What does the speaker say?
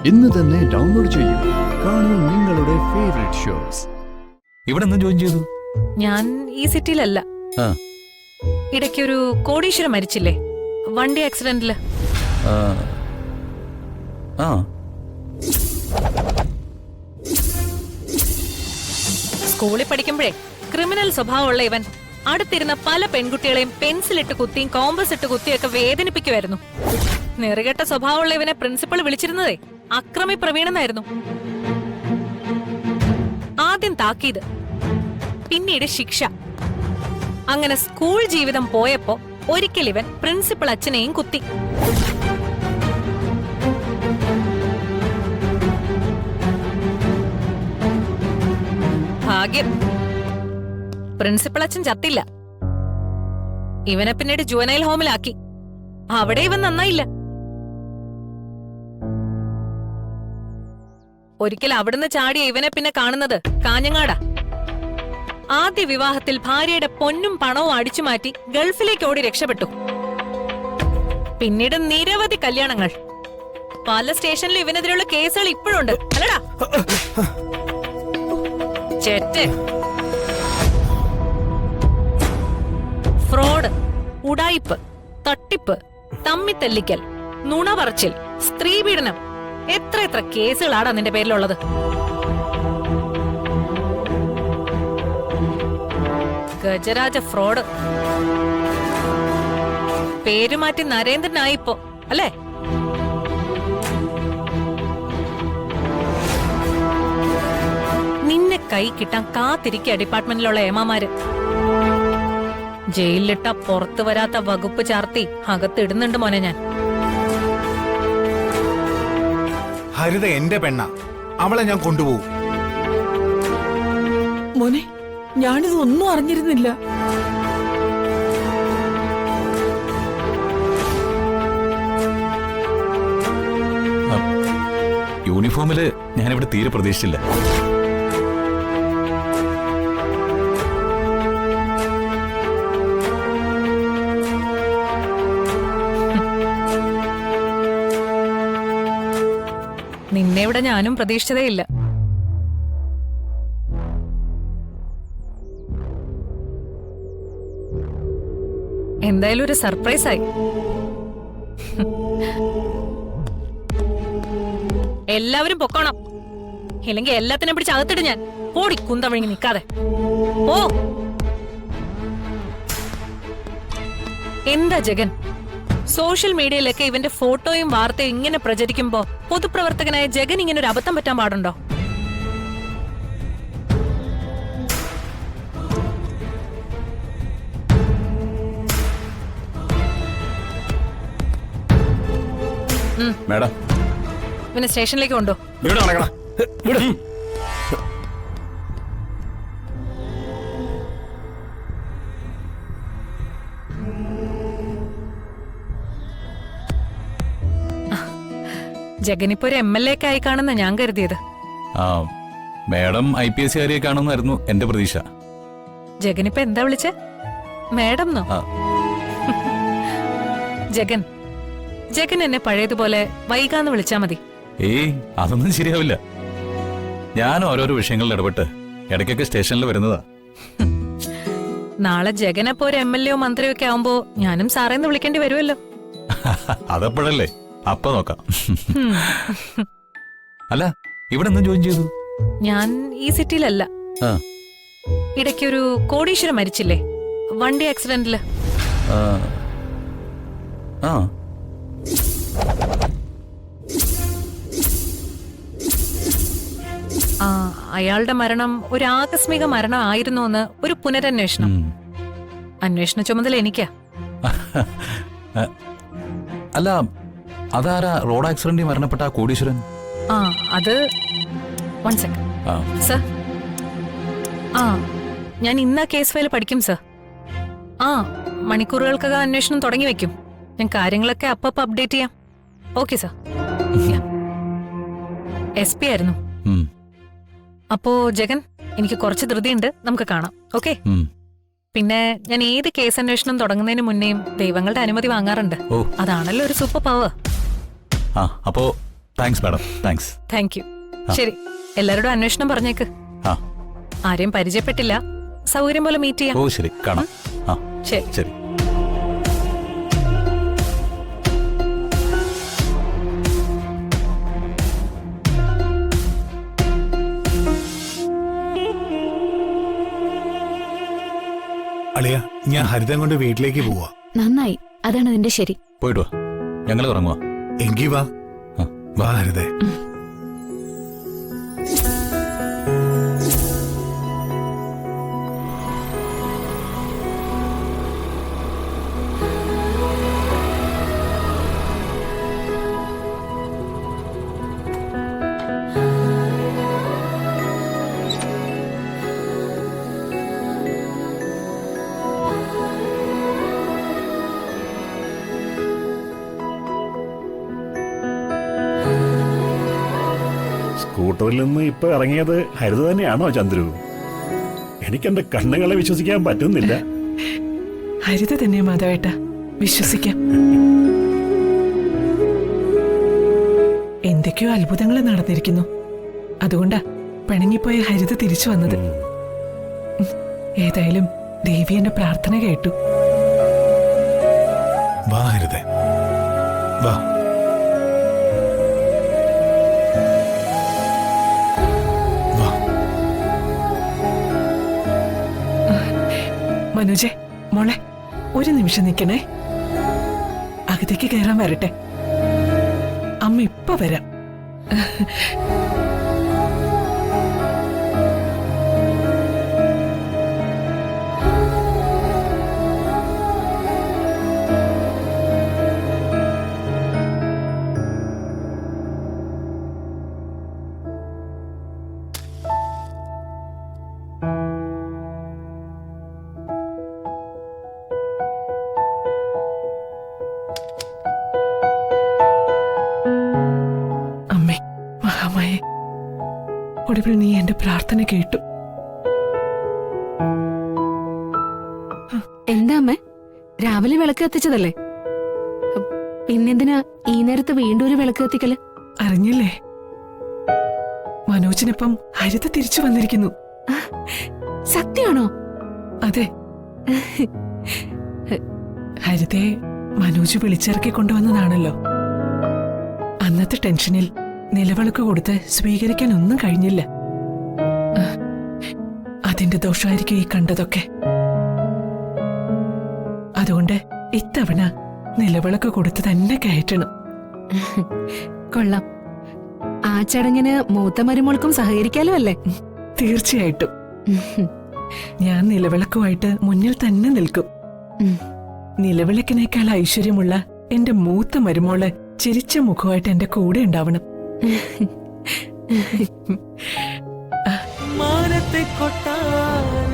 ഇന്ന് തന്നെ ഡൗൺലോഡ് ചെയ്യൂ. കാണൂ നിങ്ങളുടെ ഫേവറേറ്റ് ഷോസ്. ഇവിടെ നിന്ന് ജോയിൻ ചെയ്തു. ഞാൻ ഈ സിറ്റിയിലല്ല. ആ. ഇടയ്ക്കൊരു കോടീശ്വരൻ മരിച്ചില്ലേ, വണ്ടി ആക്സിഡന്റില്. ആ. ആ. സ്കൂളിൽ പഠിക്കുമ്പോഴേ ക്രിമിനൽ സ്വഭാവമുള്ള ഇവൻ അടുത്തിരുന്ന പല പെൺകുട്ടികളെയും പെൻസിലിട്ട് കുത്തിയും കോമ്പസ് ഇട്ട് കുത്തിയൊക്കെ വേദനിപ്പിക്കുമായിരുന്നു. നെറുകെട്ട സ്വഭാവമുള്ള ഇവനെ പ്രിൻസിപ്പൾ വിളിച്ചിരുന്നതേ അക്രമി പ്രവീണെന്നായിരുന്നു. ആദ്യം താക്കീത്, പിന്നീട് ശിക്ഷ. അങ്ങനെ സ്കൂൾ ജീവിതം പോയപ്പോ ഒരിക്കൽ ഇവൻ പ്രിൻസിപ്പൾ അച്ഛനെയും കുത്തി. ഭാഗ്യം, പ്രിൻസിപ്പൾ അച്ഛൻ ചത്തില്ല. ഇവനെ പിന്നീട് ജുവനൈൽ ഹോമിലാക്കി. അവിടെ ഇവൻ നന്നായില്ല. ഒരിക്കൽ അവിടുന്ന് ചാടിയ ഇവനെ പിന്നെ കാണുന്നത് കാഞ്ഞങ്ങാടാ. ആദ്യ വിവാഹത്തിൽ ഭാര്യയുടെ പൊന്നും പണവും അടിച്ചുമാറ്റി ഗൾഫിലേക്ക് ഓടി രക്ഷപ്പെട്ടു. പിന്നീട് നിരവധി കല്യാണങ്ങൾ. പല സ്റ്റേഷനിലും ഇവനെതിരെയുള്ള കേസുകൾ ഇപ്പോഴുണ്ട്. അല്ലടാ ചേറ്റ്. ഫ്രോഡ്, ഉടായിപ്പ്, തട്ടിപ്പ്, തമ്മിത്തല്ലിക്കൽ, നുണ പറച്ചിൽ, സ്ത്രീപീഡനം, എത്ര കേസുകളാണ് നിന്റെ പേരിലുള്ളത്. ഗജരാജ ഫ്രോഡ്. പേരുമാറ്റി നരേന്ദ്രനായിപ്പോ അല്ലേ? നിന്നെ കൈ കിട്ടാൻ കാത്തിരിക്കുക ഡിപ്പാർട്ട്മെന്റിലുള്ള ഏമാമാര്. ജയിലിലിട്ട പുറത്തു വരാത്ത വകുപ്പ് ചാർത്തി അകത്തിടുന്നുണ്ട് മോനെ ഞാൻ. ഹരിത എന്റെ പെണ്ണ, അവളെ ഞാൻ കൊണ്ടുപോകും. മോനെ, ഞാനിതൊന്നും അറിഞ്ഞിരുന്നില്ല. യൂണിഫോമില് ഞാനിവിടെ തീരെ പ്രതീക്ഷിച്ചില്ല. നിന്നെ ഇവിടെ ഞാനും പ്രതീക്ഷിച്ചതേയില്ല. എന്തായാലും ഒരു സർപ്രൈസ് ആയി. എല്ലാവരും പൊക്കോണം, ഇല്ലെങ്കിൽ എല്ലാത്തിനും പിടിച്ച് അകത്തിട്ട് ഞാൻ. പോടി കുന്തമിഴങ്ങി നിൽക്കാതെ ഓ. എന്താ ജഗൻ, സോഷ്യൽ മീഡിയയിലൊക്കെ ഇവന്റെ ഫോട്ടോയും വാർത്തയും ഇങ്ങനെ പ്രചരിക്കുമ്പോ പൊതുപ്രവർത്തകനായ ജഗൻ ഇങ്ങനെ ഒരു അബദ്ധം പറ്റാൻ പാടുണ്ടോ? മേഡം, ഇവനെ സ്റ്റേഷനിലേക്ക് കൊണ്ടോ. ജഗനിപ്പോ ഒരു MLA ഒക്കെ ആയി കാണുന്ന ഞാൻ കരുതിയത്. ആ, മേഡം IPS കാരിയെ കാണുന്നായിരുന്നു എന്റെ പ്രതീക്ഷ. ജഗനിപ്പോ എന്താ വിളിച്ചേ? Madam no? ജഗൻ, ജഗൻ എന്നെ പഴയതുപോലെ വൈകാന്ന് വിളിച്ചാ മതി. ഏയ്, അതൊന്നും ശരിയാവില്ല. ഞാൻ ഓരോരോ വിഷയങ്ങളിൽ ഇടപെട്ട് ഇടയ്ക്കൊക്കെ സ്റ്റേഷനിൽ വരുന്നതാ. നാളെ ജഗനപ്പോ ഒരു MLA മന്ത്രിയോ ഒക്കെ ആവുമ്പോ ഞാനും സാറേന്ന് വിളിക്കേണ്ടി വരുമല്ലോ. അതപ്പോഴല്ലേ, അപ്പൊ നോക്കാം. അല്ല, ഇവിടെ നിന്ന് ജോയിൻ ചെയ്തു. ഞാൻ ഈ സിറ്റിയിലല്ല. ആ. ഇടയ്ക്കൊരു കോടീശ്വരൻ മരിച്ചില്ലേ, വണ്ടി ആക്സിഡന്റില്. ആ. അയാളുടെ മരണം ഒരു ആകസ്മിക മരണം ആയിരുന്നു എന്ന് ഒരു പുനരന്വേഷണം. അന്വേഷണ ചുമതല എനിക്കാ. അല്ല, അതാരാ റോഡ് ആക്സിഡന്റിൽ മരണപ്പെട്ട ആ കോടീശ്വരൻ? അത് വൺ സെക്കൻഡ് സർ. ഞാൻ ഇന്ന് കേസ് ഫയൽ പഠിക്കും സർ. മണിക്കൂറുകൾക്കകം അന്വേഷണം തുടങ്ങി വെക്കും. ഞാൻ കാര്യങ്ങളൊക്കെ അപ്പ അപ്ഡേറ്റ് ചെയ്യാം. Okay sir. SP ആയിരുന്നു. അപ്പോ ജഗൻ, എനിക്ക് കുറച്ച് ധൃതിയുണ്ട്, നമുക്ക് കാണാം. ഓക്കെ? പിന്നെ ഞാൻ ഏത് കേസ് അന്വേഷണം തുടങ്ങുന്നതിന് മുന്നേയും ദൈവങ്ങളുടെ അനുമതി വാങ്ങാറുണ്ട്. അതാണല്ലോ ഒരു സൂപ്പർ പവർ. അപ്പോ thanks madam, thanks. Thank you. ശരി, എല്ലാവരോടും അന്വേഷണം പറഞ്ഞേക്ക്. ആ ആരെയും പരിചയപ്പെട്ടില്ല. സൗകര്യം പോലെ മീറ്റ് ചെയ്യാം. ഓ ശരി, കാണാം. ആ ശരി. ശരി. അളിയ, ഞാൻ ഹരിതം കൊണ്ട് വീട്ടിലേക്ക് പോവാ. നന്നായി, അതാണ് അതിന്റെ ശരി. പോയിട്ട് വാ, ഞങ്ങൾ ഇറങ്ങുവാ. എങ്കി വാ. ആ, വാ ഹരിതേ. സ്കൂട്ടറിൽ നിന്ന് ഇപ്പൊ ഇറങ്ങിയത് ഹരിത തന്നെയാണോ ചന്ദ്രു? എനിക്കെന്റെ കണ്ണുകളെ വിശ്വസിക്കാൻ പറ്റുന്നില്ല. ഹരിത തന്നെ മാധവേട്ട, വിശ്വസിക്കാം. എന്തൊക്കെയോ അത്ഭുതങ്ങൾ നടന്നിരിക്കുന്നു. അതുകൊണ്ടാ പിണങ്ങിപ്പോയ ഹരിത തിരിച്ചു വന്നത്. ഏതായാലും ദേവി എന്റെ പ്രാർത്ഥന കേട്ടു. വാ ഹരിതേ, വാ. മനോജെ, മോളെ, ഒരു നിമിഷം നിൽക്കണേ. അകത്തേക്ക് കയറാൻ വരട്ടെ. അമ്മ ഇപ്പൊ വരാം. ഒടുവിൽ നീ എന്റെ പ്രാർത്ഥന കേട്ടു. എന്താ അമ്മേ, രാവിലെ വിളക്ക് കത്തിച്ചതല്ലേ? പിന്നെന്തിനാ ഈ നേരത്ത് വീണ്ടും ഒരു വിളക്ക് കത്തിക്കല്? അറിഞ്ഞില്ലേ, മനോജിനൊപ്പം ഹരിത തിരിച്ചു വന്നിരിക്കുന്നു. സത്യാണോ? അതെ. ഹരിതയെ മനോജ് വിളിച്ചിറക്കി കൊണ്ടുവന്നതാണല്ലോ. അന്നത്തെ ടെൻഷനിൽ നിലവിളക്ക് കൊടുത്ത് സ്വീകരിക്കാൻ ഒന്നും കഴിഞ്ഞില്ല. അതിന്റെ ദോഷമായിരിക്കും ഈ കണ്ടതൊക്കെ. അതുകൊണ്ട് ഇത്തവണ നിലവിളക്ക് കൊടുത്ത് തന്നെ കയറ്റണം. കൊള്ളാം. ആ ചടങ്ങിന് മൂത്ത മരുമോൾക്കും സഹകരിക്കാലോ അല്ലേ? തീർച്ചയായിട്ടും. ഞാൻ നിലവിളക്കുമായിട്ട് മുന്നിൽ തന്നെ നിൽക്കും. നിലവിളക്കിനേക്കാൾ ഐശ്വര്യമുള്ള എന്റെ മൂത്ത മരുമോള് ചിരിച്ച മുഖമായിട്ട് എന്റെ കൂടെ ഉണ്ടാവണം. മാനത്തെ കൊട്ടാരം